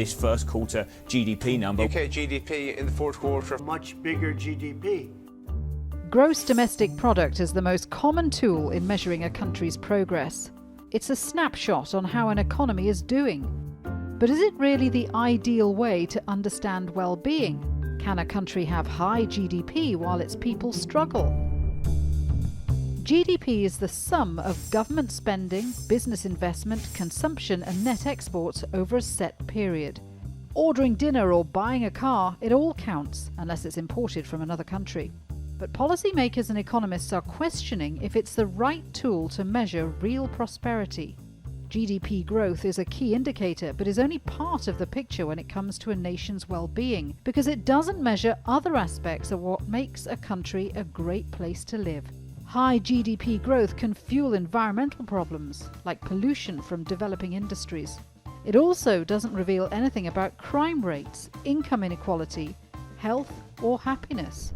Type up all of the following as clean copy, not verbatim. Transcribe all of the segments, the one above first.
this first quarter GDP number. UK GDP in the fourth quarter. Much bigger GDP. Gross domestic product is the most common tool in measuring a country's progress. It's a snapshot on how an economy is doing. But is it really the ideal way to understand well-being? Can a country have high GDP while its people struggle? GDP is the sum of government spending, business investment, consumption and net exports over a set period. Ordering dinner or buying a car, it all counts, unless it's imported from another country. But policymakers and economists are questioning if it's the right tool to measure real prosperity. GDP growth is a key indicator, but is only part of the picture when it comes to a nation's well-being, because it doesn't measure other aspects of what makes a country a great place to live. High GDP growth can fuel environmental problems, like pollution from developing industries. It also doesn't reveal anything about crime rates, income inequality, health, or happiness.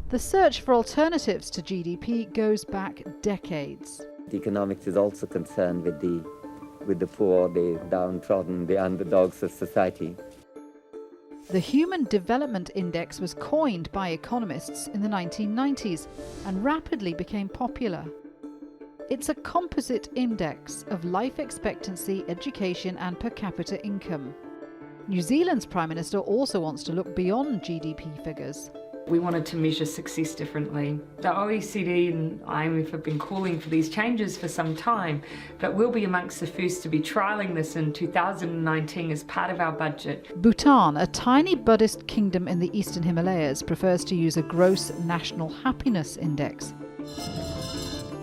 The search for alternatives to GDP goes back decades. The economics is also concerned with the poor, the downtrodden, the underdogs of society. The Human Development Index was coined by economists in the 1990s and rapidly became popular. It's a composite index of life expectancy, education and per capita income. New Zealand's Prime Minister also wants to look beyond GDP figures. We wanted to measure success differently. The OECD and IMF have been calling for these changes for some time, but we'll be amongst the first to be trialling this in 2019 as part of our budget. Bhutan, a tiny Buddhist kingdom in the eastern Himalayas, prefers to use a gross national happiness index.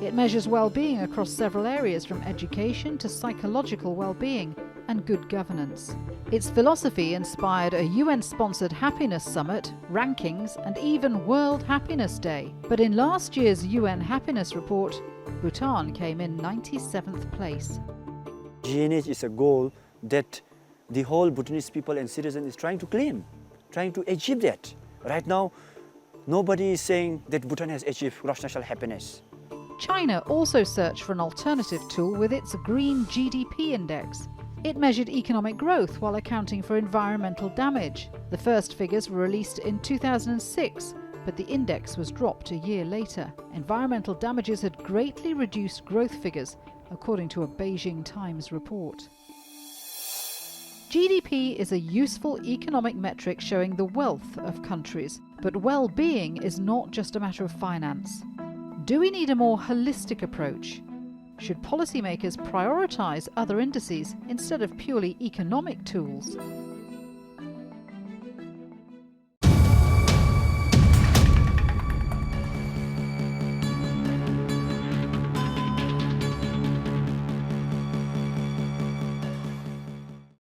It measures well-being across several areas, from education to psychological well-being and good governance. Its philosophy inspired a UN-sponsored happiness summit, rankings, and even World Happiness Day. But in last year's UN Happiness Report, Bhutan came in 97th place. GNH is a goal that the whole Bhutanese people and citizens is trying to claim, trying to achieve that. Right now, nobody is saying that Bhutan has achieved gross national happiness. China also searched for an alternative tool with its Green GDP Index. It measured economic growth while accounting for environmental damage. The first figures were released in 2006, but the index was dropped a year later. Environmental damages had greatly reduced growth figures, according to a Beijing Times report. GDP is a useful economic metric showing the wealth of countries, but well-being is not just a matter of finance. Do we need a more holistic approach? Should policymakers prioritise other indices instead of purely economic tools?